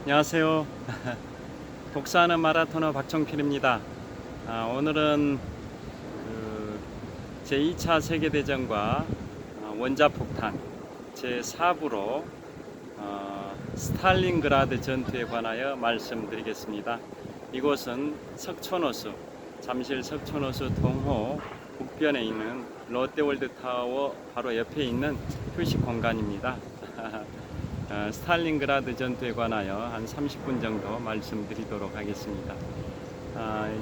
안녕하세요. 독서하는 마라토너 박정필입니다. 오늘은 제2차 세계대전과 원자폭탄 제4부로 스탈린그라드 전투에 관하여 말씀드리겠습니다. 이곳은 석촌호수, 잠실 석촌호수 동호 북변에 있는 롯데월드타워 바로 옆에 있는 휴식 공간입니다. 스탈린그라드 전투에 관하여 한 30분 정도 말씀드리도록 하겠습니다.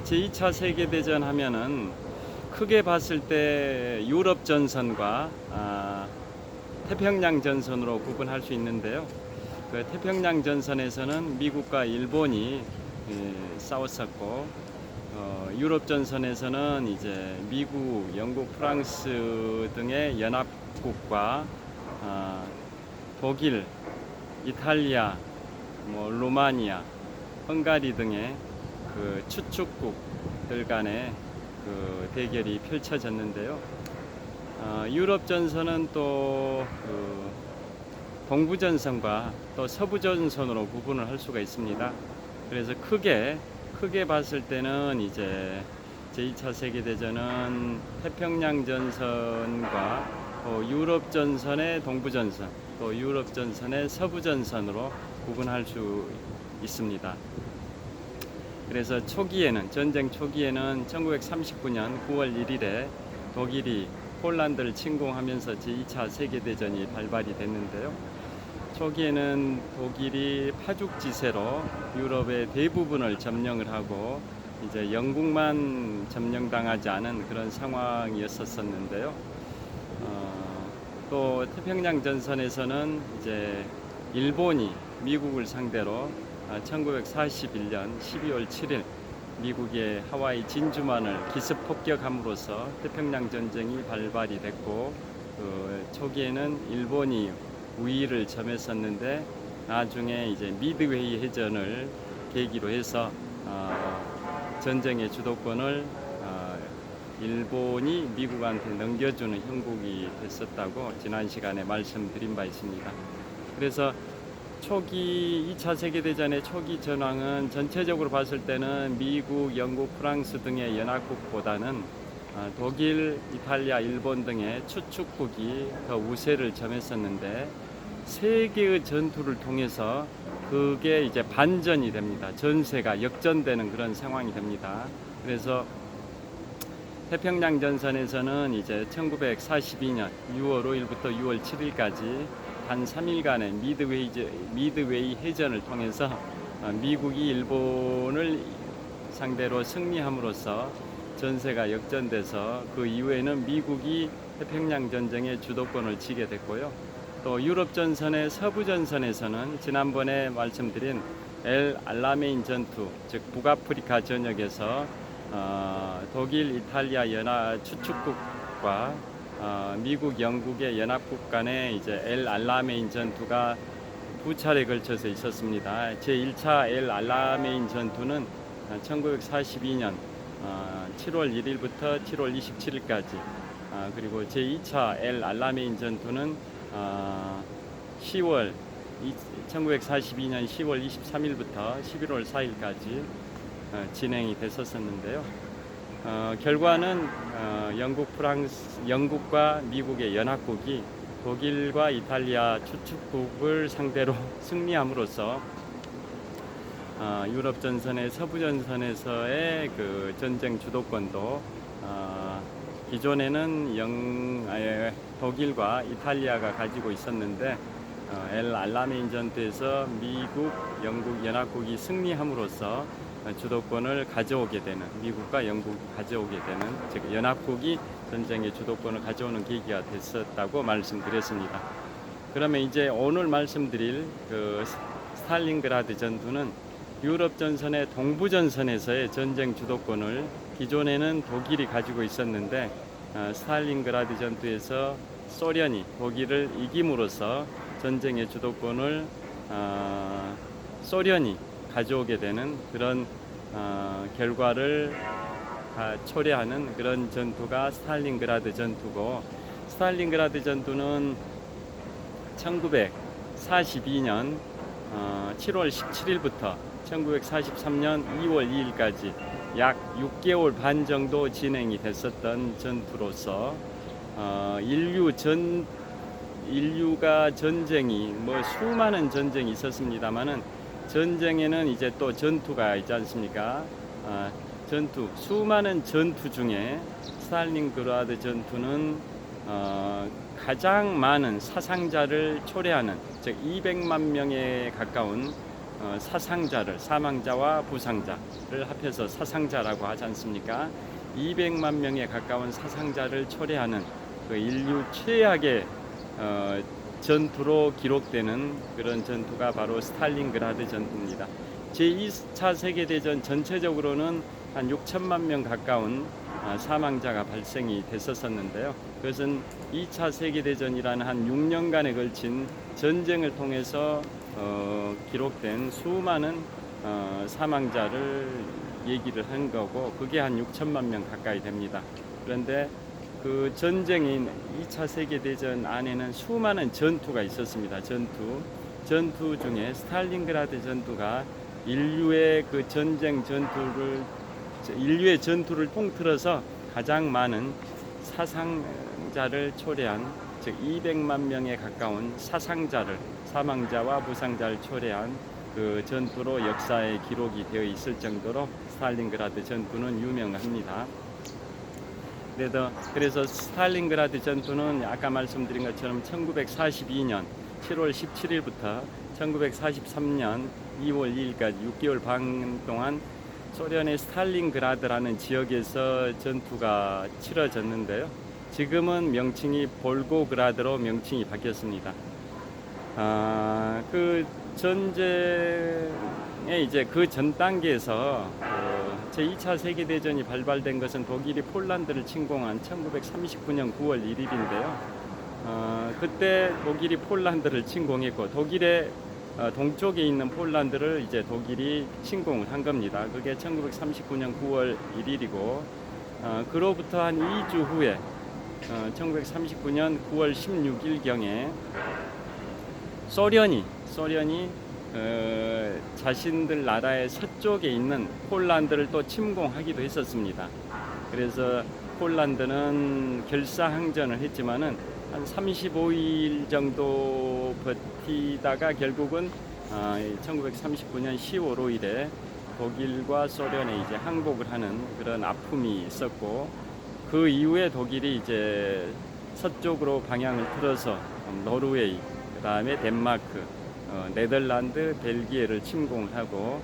제2차 세계대전 하면은 크게 봤을 때 유럽 전선과 태평양 전선으로 구분할 수 있는데요. 그 태평양 전선에서는 미국과 일본이 싸웠었고, 유럽 전선에서는 이제 미국, 영국, 프랑스 등의 연합국과 독일, 이탈리아, 루마니아, 헝가리 등의 그 추축국들 간의 그 대결이 펼쳐졌는데요. 유럽 전선은 또 동부 전선과 또 서부 전선으로 구분을 할 수가 있습니다. 그래서 크게 봤을 때는 이제 제2차 세계대전은 태평양 전선과 유럽 전선의 동부 전선, 또 유럽 전선의 서부 전선으로 구분할 수 있습니다. 그래서 전쟁 초기에는 1939년 9월 1일에 독일이 폴란드를 침공하면서 제2차 세계대전이 발발이 됐는데요. 초기에는 독일이 파죽지세로 유럽의 대부분을 점령을 하고 이제 영국만 점령당하지 않은 그런 상황이었었는데요. 또 태평양 전선에서는 이제 일본이 미국을 상대로 1941년 12월 7일 미국의 하와이 진주만을 기습 폭격함으로써 태평양 전쟁이 발발이 됐고, 초기에는 일본이 우위를 점했었는데 나중에 이제 미드웨이 해전을 계기로 해서 전쟁의 주도권을 일본이 미국한테 넘겨주는 형국이 됐었다고 지난 시간에 말씀드린 바 있습니다. 그래서 초기 2차 세계대전의 초기 전황은 전체적으로 봤을 때는 미국, 영국, 프랑스 등의 연합국보다는 독일, 이탈리아, 일본 등의 추축국이 더 우세를 점했었는데, 세 개의 전투를 통해서 그게 이제 반전이 됩니다. 전세가 역전되는 그런 상황이 됩니다. 그래서 태평양 전선에서는 이제 1942년 6월 5일부터 6월 7일까지 단 3일간의 미드웨이 해전을 통해서 미국이 일본을 상대로 승리함으로써 전세가 역전돼서 그 이후에는 미국이 태평양 전쟁의 주도권을 쥐게 됐고요. 또 유럽 전선의 서부 전선에서는 지난번에 말씀드린 엘 알라메인 전투, 즉 북아프리카 전역에서 독일, 이탈리아 연합 추축국과 미국, 영국의 연합국 간의 이제 엘 알라메인 전투가 두 차례 걸쳐서 있었습니다. 제1차 엘 알라메인 전투는 1942년 7월 1일부터 7월 27일까지, 그리고 제2차 엘 알라메인 전투는 1942년 10월 23일부터 11월 4일까지 진행이 됐었는데요. 결과는 영국과 미국의 연합국이 독일과 이탈리아 추축국을 상대로 승리함으로써 유럽 전선의 서부 전선에서의 그 전쟁 주도권도 기존에는 독일과 이탈리아가 가지고 있었는데, 엘 알라메인 전투에서 미국, 영국 연합국이 승리함으로써 주도권을 가져오게 되는, 미국과 영국이 가져오게 되는, 즉 연합국이 전쟁의 주도권을 가져오는 계기가 됐었다고 말씀드렸습니다. 그러면 이제 오늘 말씀드릴 그 스탈린그라드 전투는 유럽 전선의 동부 전선에서의 전쟁 주도권을 기존에는 독일이 가지고 있었는데, 스탈린그라드 전투에서 소련이 독일을 이김으로써 전쟁의 주도권을 소련이 가져오게 되는 그런 결과를 초래하는 그런 전투가 스탈린그라드 전투고, 스탈린그라드 전투는 1942년 7월 17일부터 1943년 2월 2일까지 약 6개월 반 정도 진행이 됐었던 전투로서 인류가 전쟁이 수많은 전쟁이 있었습니다만은 전쟁에는 이제 또 전투가 있지 않습니까? 수많은 전투 중에 스탈린그라드 전투는 가장 많은 사상자를 초래하는, 즉 200만 명에 가까운 사망자와 부상자를 합해서 사상자라고 하지 않습니까? 200만 명에 가까운 사상자를 초래하는 그 인류 최악의 전투로 기록되는 그런 전투가 바로 스탈린그라드 전투입니다. 제2차 세계대전 전체적으로는 한 6천만 명 가까운 사망자가 발생이 됐었는데요. 그것은 2차 세계대전이라는 한 6년간에 걸친 전쟁을 통해서 기록된 수많은 사망자를 얘기를 한 거고, 그게 한 6천만 명 가까이 됩니다. 그런데 그 전쟁인 2차 세계대전 안에는 수많은 전투가 있었습니다. 전투 중에 스탈린그라드 전투가 인류의 전투를 통틀어서 가장 많은 사상자를 초래한, 즉 200만 명에 가까운 사망자와 부상자를 초래한 그 전투로 역사에 기록이 되어 있을 정도로 스탈린그라드 전투는 유명합니다. 그래서 스탈린그라드 전투는 아까 말씀드린 것처럼 1942년 7월 17일부터 1943년 2월 2일까지 6개월 반 동안 소련의 스탈린그라드라는 지역에서 전투가 치러졌는데요. 지금은 명칭이 볼고그라드로 명칭이 바뀌었습니다. 그 전쟁의 이제 그 전 단계에서 제2차 세계대전이 발발된 것은 독일이 폴란드를 침공한 1939년 9월 1일인데요. 그때 독일이 폴란드를 침공했고, 독일의 동쪽에 있는 폴란드를 이제 독일이 침공을 한 겁니다. 그게 1939년 9월 1일이고, 그로부터 한 2주 후에 1939년 9월 16일경에 소련이 자신들 나라의 서쪽에 있는 폴란드를 또 침공하기도 했었습니다. 그래서 폴란드는 결사항전을 했지만은 한 35일 정도 버티다가 결국은 1939년 10월 5일에 독일과 소련에 이제 항복을 하는 그런 아픔이 있었고, 그 이후에 독일이 이제 서쪽으로 방향을 틀어서 노르웨이, 그 다음에 덴마크, 네덜란드, 벨기에를 침공을 하고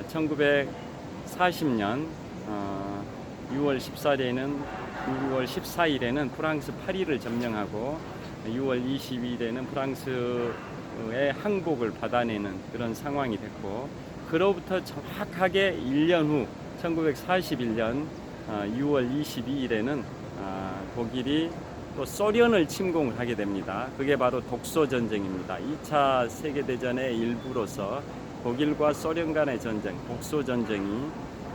1940년 6월 14일에는 프랑스 파리를 점령하고 6월 22일에는 프랑스의 항복을 받아내는 그런 상황이 됐고, 그로부터 정확하게 1년 후 1941년 6월 22일에는 독일이 또 소련을 침공을 하게 됩니다. 그게 바로 독소전쟁입니다. 2차 세계대전의 일부로서 독일과 소련 간의 전쟁, 독소전쟁이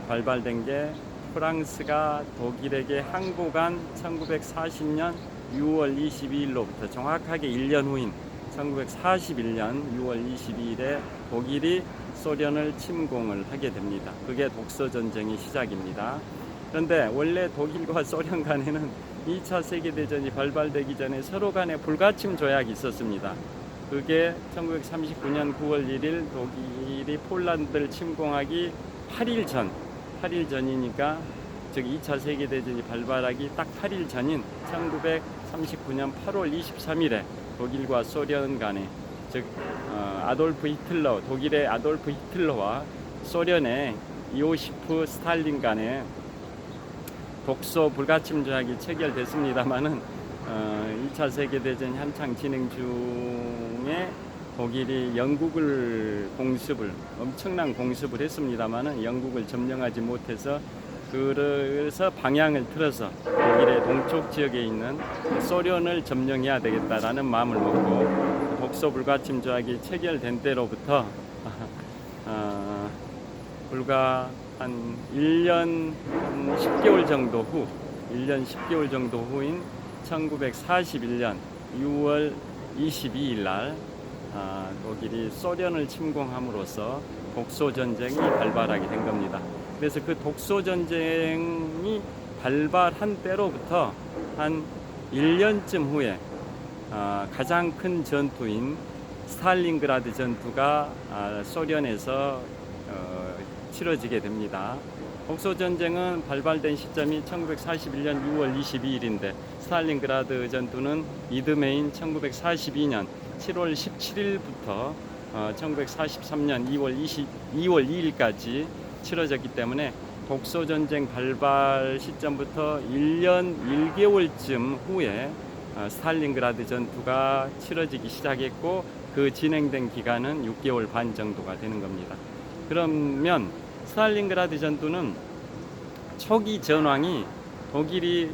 발발된 게 프랑스가 독일에게 항복한 1940년 6월 22일로부터 정확하게 1년 후인 1941년 6월 22일에 독일이 소련을 침공을 하게 됩니다. 그게 독소전쟁의 시작입니다. 그런데 원래 독일과 소련 간에는 2차 세계대전이 발발되기 전에 서로 간에 불가침 조약이 있었습니다. 그게 1939년 9월 1일 독일이 폴란드를 침공하기 8일 전이니까, 즉 2차 세계대전이 발발하기 딱 8일 전인 1939년 8월 23일에 독일과 소련 간에, 즉 독일의 아돌프 히틀러와 소련의 이오시프 스탈린 간에 독소 불가침 조약이 체결됐습니다만은 2차 세계대전이 한창 진행 중에 독일이 엄청난 공습을 했습니다만은 영국을 점령하지 못해서, 그래서 방향을 틀어서 독일의 동쪽 지역에 있는 소련을 점령해야 되겠다라는 마음을 먹고 독소 불가침 조약이 체결된 때로부터 불과 한 1년 10개월 정도 후인 1941년 6월 22일 날 독일이 소련을 침공함으로써 독소 전쟁이 발발하게 된 겁니다. 그래서 그 독소 전쟁이 발발한 때로부터 한 1년쯤 후에 가장 큰 전투인 스탈린그라드 전투가 소련에서 치러지게 됩니다. 독소 전쟁은 발발된 시점이 1941년 6월 22일인데 스탈린그라드 전투는 이듬해인 1942년 7월 17일부터 1943년 2월 2일까지 치러졌기 때문에 독소 전쟁 발발 시점부터 1년 1개월쯤 후에 스탈린그라드 전투가 치러지기 시작했고 그 진행된 기간은 6개월 반 정도가 되는 겁니다. 그러면 스탈린그라드 전투는 초기 전황이 독일이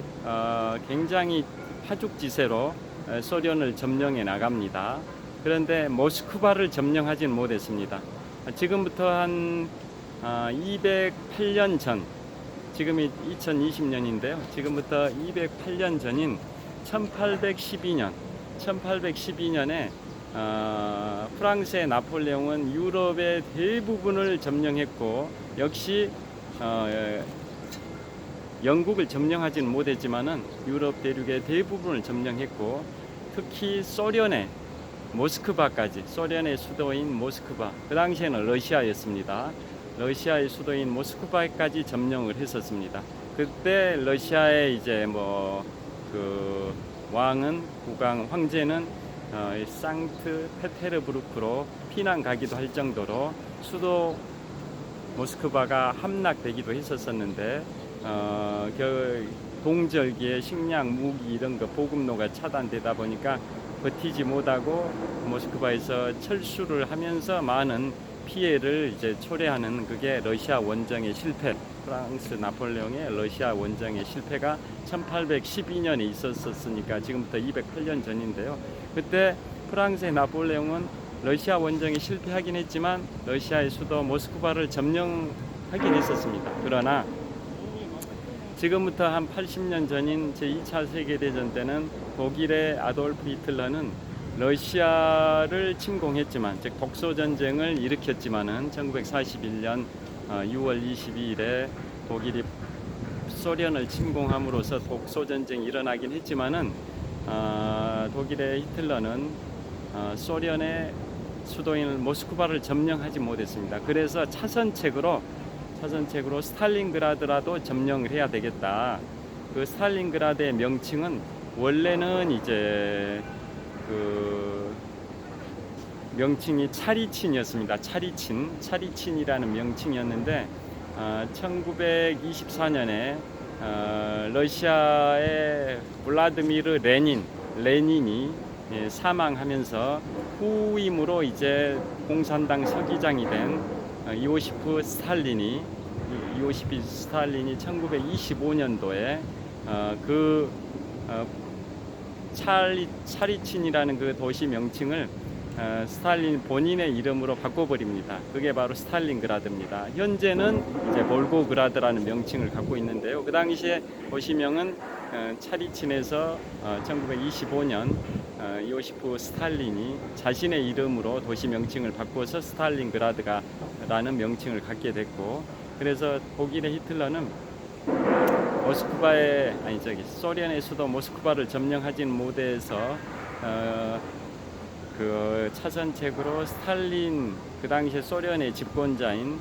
굉장히 파죽지세로 소련을 점령해 나갑니다. 그런데 모스크바를 점령하지는 못했습니다. 지금부터 한 208년 전, 지금이 2020년인데요. 지금부터 208년 전인 1812년에 프랑스의 나폴레옹은 유럽의 대부분을 점령했고 역시 영국을 점령하지는 못했지만은 유럽 대륙의 대부분을 점령했고 특히 소련의 모스크바까지, 소련의 수도인 모스크바, 그 당시에는 러시아였습니다. 러시아의 수도인 모스크바까지 점령을 했었습니다. 그때 러시아의 이제 그 국왕 황제는 상트페테르부르크로 피난 가기도 할 정도로 수도 모스크바가 함락되기도 했었는데 동절기에 식량, 무기 이런 거 보급로가 차단되다 보니까 버티지 못하고 모스크바에서 철수를 하면서 많은 피해를 이제 초래하는 그게 러시아 원정의 실패, 프랑스 나폴레옹의 러시아 원정의 실패가 1812년에 있었으니까 지금부터 208년 전인데요. 그때 프랑스의 나폴레옹은 러시아 원정에 실패하긴 했지만 러시아의 수도 모스크바를 점령하긴 했었습니다. 그러나 지금부터 한 80년 전인 제2차 세계대전 때는 독일의 아돌프 히틀러는 러시아를 침공했지만, 즉 독소전쟁을 일으켰지만은 1941년 6월 22일에 독일이 소련을 침공함으로써 독소전쟁이 일어나긴 했지만은 독일의 히틀러는 소련의 수도인 모스크바를 점령하지 못했습니다. 그래서 차선책으로 스탈린그라드라도 점령을 해야 되겠다. 그 스탈린그라드의 명칭은 원래는 이제 그 명칭이 차리친이었습니다. 차리친이라는 명칭이었는데 1924년에 러시아의 블라드미르 레닌이 사망하면서 후임으로 이제 공산당 서기장이 된 이오시프 스탈린이 1925년도에 차리친이라는 그 도시 명칭을 스탈린 본인의 이름으로 바꿔버립니다. 그게 바로 스탈린그라드입니다. 현재는 이제 볼고그라드라는 명칭을 갖고 있는데요. 그 당시에 도시명은 차리친에서 1925년 이오시프 스탈린이 자신의 이름으로 도시 명칭을 바꿔서 스탈린그라드라는 명칭을 갖게 됐고, 그래서 독일의 히틀러는 소련의 수도 모스크바를 점령하진 못해서 그 차선책으로 그 당시에 소련의 집권자인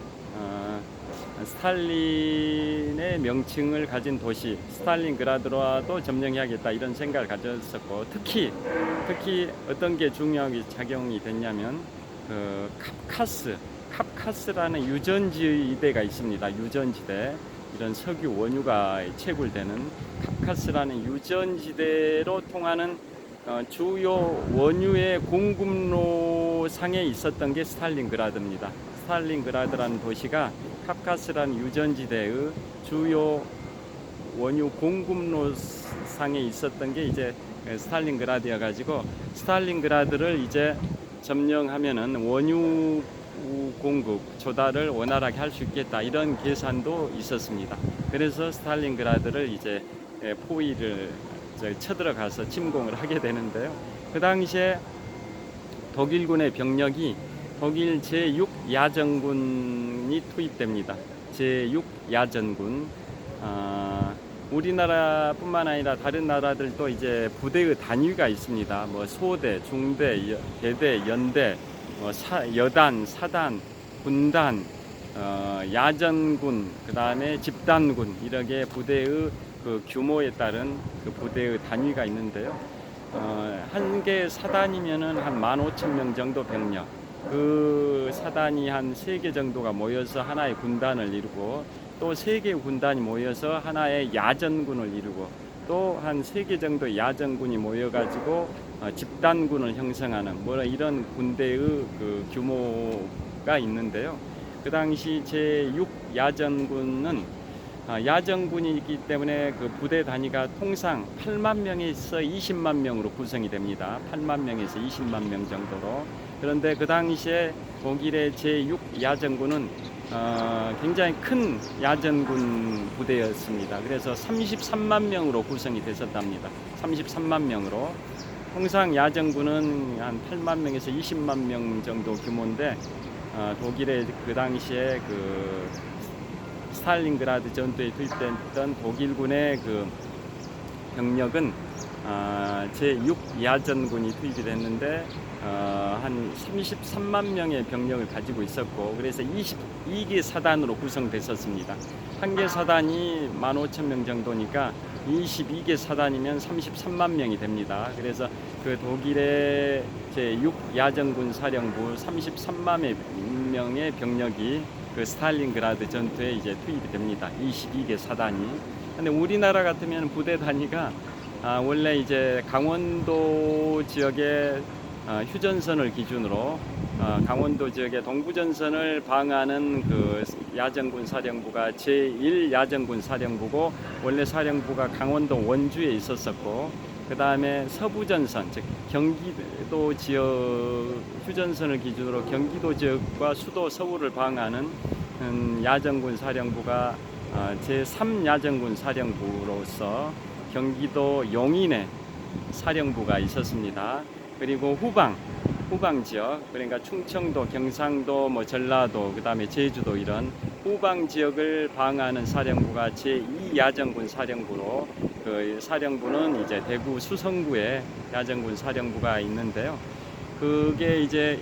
스탈린의 명칭을 가진 도시 스탈린그라드로도 점령해야겠다 이런 생각을 가졌었고, 특히 어떤 게 중요하게 작용이 됐냐면 캅카스라는 유전지대가 있습니다. 유전지대, 이런 석유 원유가 채굴되는 캅카스라는 유전지대로 통하는 주요 원유의 공급로 상에 있었던 게 스탈린그라드입니다. 스탈린그라드라는 도시가 캅카스라는 유전지대의 주요 원유 공급로 상에 있었던 게 이제 스탈린그라드여 가지고, 스탈린그라드를 이제 점령하면은 원유 공급 조달을 원활하게 할 수 있겠다 이런 계산도 있었습니다. 그래서 스탈린그라드를 이제 포위를 쳐들어가서 침공을 하게 되는데요. 그 당시에 독일군의 병력이 독일 제6야전군이 투입됩니다. 제6야전군. 우리나라뿐만 아니라 다른 나라들도 이제 부대의 단위가 있습니다. 뭐 소대, 중대, 대대, 연대, 여단, 사단, 군단, 야전군, 그 다음에 집단군, 이렇게 부대의 그 규모에 따른 그 부대의 단위가 있는데요. 한 개 사단이면은 한 15,000명 정도 병력, 그 사단이 한 3개 정도가 모여서 하나의 군단을 이루고, 또 3개의 군단이 모여서 하나의 야전군을 이루고, 또 한 3개 정도 야전군이 모여가지고 집단군을 형성하는 뭐 이런 군대의 그 규모가 있는데요. 그 당시 제6야전군은 야전군이기 때문에 그 부대 단위가 통상 8만 명에서 20만 명으로 구성이 됩니다. 8만 명에서 20만 명 정도로. 그런데 그 당시에 독일의 제6야전군은 굉장히 큰 야전군 부대였습니다. 그래서 33만 명으로 구성이 됐었답니다. 33만 명으로. 통상 야전군은 한 8만 명에서 20만 명 정도 규모인데, 독일의 그 당시에 그 스탈린그라드 전투에 투입됐던 독일군의 그 병력은 제6야전군이 투입이 됐는데 한 33만 명의 병력을 가지고 있었고, 그래서 22개 사단으로 구성됐었습니다. 한 개 사단이 15,000명 정도니까 22개 사단이면 33만 명이 됩니다. 그래서 그 독일의 제6야전군 사령부 33만 명의 병력이 그 스탈린그라드 전투에 이제 투입이 됩니다. 22개 사단이. 근데 우리나라 같으면 부대 단위가 원래 이제 강원도 지역의 휴전선을 기준으로 강원도 지역의 동부전선을 방어하는 그 야전군 사령부가 제1야전군 사령부고, 원래 사령부가 강원도 원주에 있었었고, 그 다음에 서부전선, 즉 경기도 지역 휴전선을 기준으로 경기도 지역과 수도 서울을 방어하는 야전군 사령부가 제3야전군 사령부로서 경기도 용인에 사령부가 있었습니다. 그리고 후방 지역, 그러니까 충청도, 경상도, 뭐 전라도, 그 다음에 제주도, 이런 후방 지역을 방어하는 사령부가 제2야전군 사령부로, 그 사령부는 이제 대구 수성구에 야전군 사령부가 있는데요. 그게 이제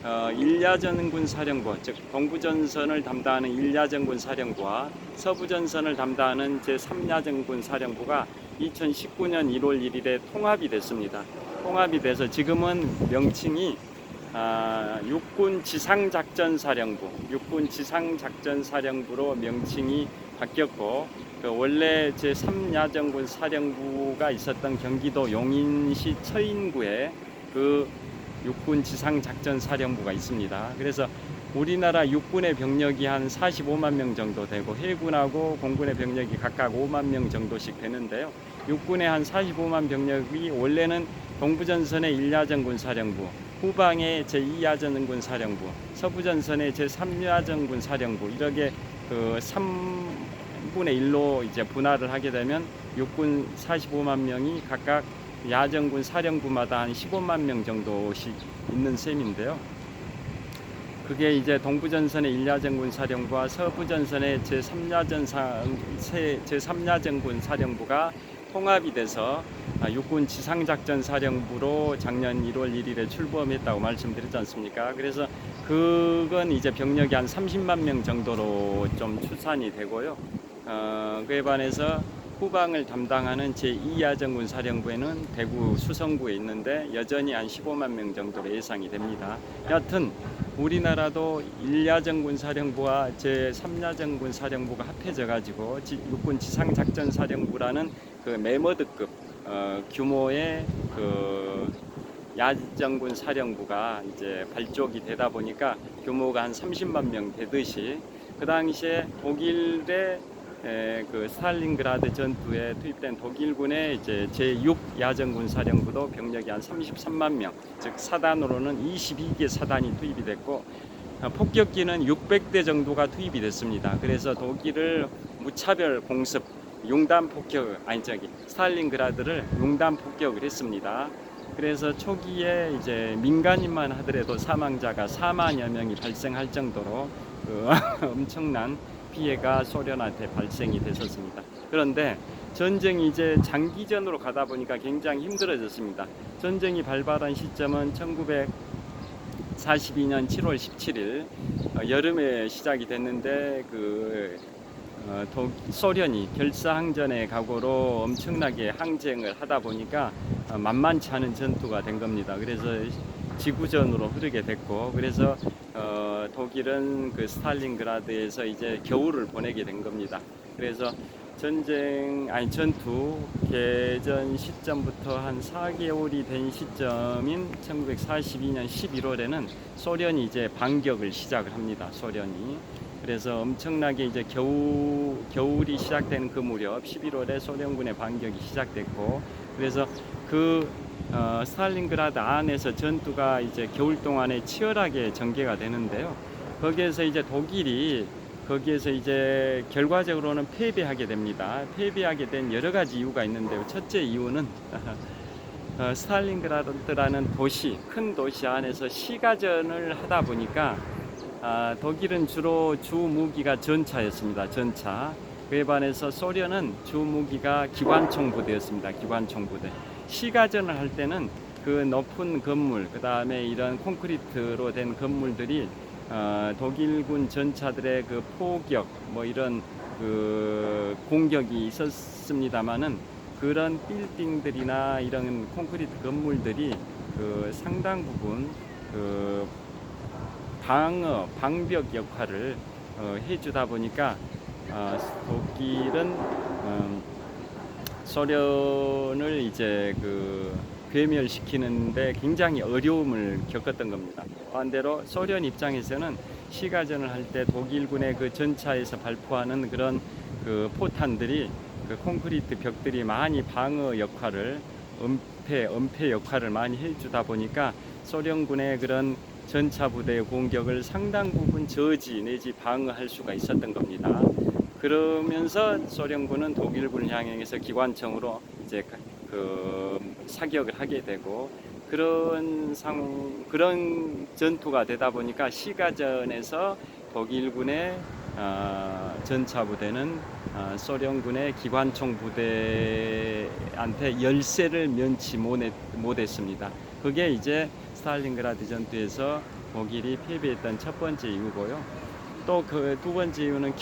1야전군 사령부, 즉 동부전선을 담당하는 1야전군 사령부와 서부전선을 담당하는 제3야전군 사령부가 2019년 1월 1일에 통합이 됐습니다. 통합이 돼서 지금은 명칭이 육군 지상작전사령부, 육군 지상작전사령부로 명칭이 바뀌었고, 그 원래 제3야전군 사령부가 있었던 경기도 용인시 처인구에 그 육군 지상작전사령부가 있습니다. 그래서 우리나라 육군의 병력이 한 45만 명 정도 되고, 해군하고 공군의 병력이 각각 5만 명 정도씩 되는데요. 육군의 한 45만 병력이 원래는 동부전선의 1야전군 사령부, 후방의 제2야전군 사령부, 서부전선의 제3야전군 사령부, 이렇게 그 3분의 1로 이제 분할을 하게 되면 육군 45만 명이 각각 야전군 사령부마다 한 15만 명 정도씩 있는 셈인데요. 그게 이제 동부전선의 1야전군 사령부와 서부전선의 제3야전군 사령부가 통합이 돼서 육군 지상작전사령부로 작년 1월 1일에 출범했다고 말씀드렸지 않습니까? 그래서 그건 이제 병력이 한 30만 명 정도로 좀 추산이 되고요. 그에 반해서 후방을 담당하는 제2야전군 사령부에는 대구 수성구에 있는데 여전히 한 15만 명 정도로 예상이 됩니다. 여하튼 우리나라도 1야전군 사령부와 제3야전군 사령부가 합해져 가지고 육군 지상작전사령부라는 그 메머드급 규모의 그 야전군 사령부가 이제 발족이 되다 보니까 규모가 한 30만 명 되듯이, 그 당시에 독일의 그 스탈린그라드 전투에 투입된 독일군의 이제 제6야전군 사령부도 병력이 한 33만 명, 즉 사단으로는 22개 사단이 투입이 됐고, 폭격기는 600대 정도가 투입이 됐습니다. 그래서 독일을 무차별 공습, 스탈린그라드를 융단 폭격을 했습니다. 그래서 초기에 이제 민간인만 하더라도 사망자가 4만여 명이 발생할 정도로 그 엄청난 피해가 소련한테 발생이 됐었습니다. 그런데 전쟁이 이제 장기전으로 가다 보니까 굉장히 힘들어졌습니다. 전쟁이 발발한 시점은 1942년 7월 17일 여름에 시작이 됐는데 소련이 결사항전의 각오로 엄청나게 항쟁을 하다 보니까 만만치 않은 전투가 된 겁니다. 그래서 지구전으로 흐르게 됐고, 그래서 독일은 그 스탈린그라드에서 이제 겨울을 보내게 된 겁니다. 그래서 전투 개전 시점부터 한 4개월이 된 시점인 1942년 11월에는 소련이 이제 반격을 시작을 합니다. 소련이. 그래서 엄청나게 이제 겨울이 시작되는 그 무렵 11월에 소련군의 반격이 시작됐고, 그래서 스탈린그라드 안에서 전투가 이제 겨울 동안에 치열하게 전개가 되는데요. 거기에서 이제 결과적으로는 패배하게 됩니다. 패배하게 된 여러 가지 이유가 있는데요. 첫째 이유는 스탈린그라드라는 큰 도시 안에서 시가전을 하다 보니까 독일은 주로 주 무기가 전차였습니다. 전차. 그에 반해서 소련은 주 무기가 기관총 부대였습니다. 기관총 부대. 시가전을 할 때는 그 높은 건물, 그 다음에 이런 콘크리트로 된 건물들이 독일군 전차들의 그 포격, 뭐 이런 그 공격이 있었습니다만은, 그런 빌딩들이나 이런 콘크리트 건물들이 그 상당 부분 그 방벽 역할을 해주다 보니까 독일은 소련을 이제 괴멸시키는데 굉장히 어려움을 겪었던 겁니다. 반대로 소련 입장에서는 시가전을 할 때 독일군의 그 전차에서 발포하는 그런 그 포탄들이 그 콘크리트 벽들이 많이 방어 역할을 엄폐 역할을 많이 해주다 보니까 소련군의 그런 전차 부대의 공격을 상당 부분 저지 내지 방어할 수가 있었던 겁니다. 그러면서 소련군은 독일군을 향해서 기관총으로 이제 사격을 하게 되고, 그런 전투가 되다 보니까 시가전에서 독일군의 전차 부대는 소련군의 기관총 부대한테 열세를 면치 못했습니다. 그게 이제 스탈린그라드 전투에서 독일이 패배했던 첫 번째 이유고요. 또 그 두 번째 이유는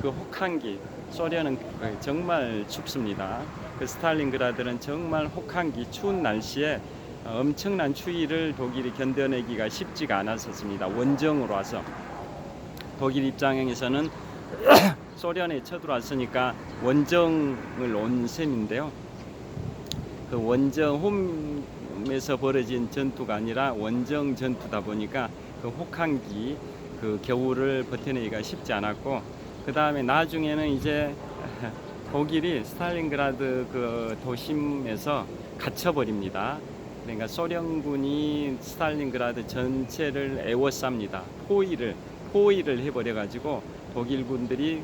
혹한기, 소련은 정말 춥습니다. 스탈린그라드는 정말 혹한기, 추운 날씨에 엄청난 추위를 독일이 견뎌내기가 쉽지가 않았었습니다. 원정으로 와서 독일 입장에서는 소련에 쳐들어왔으니까 원정을 온 셈인데요. 그 홈에서 벌어진 전투가 아니라 원정 전투다 보니까 그 혹한기, 그 겨울을 버텨내기가 쉽지 않았고, 그 다음에 나중에는 이제 독일이 스탈린그라드 그 도심에서 갇혀버립니다. 그러니까 소련군이 스탈린그라드 전체를 에워쌉니다. 포위를 해버려가지고 독일군들이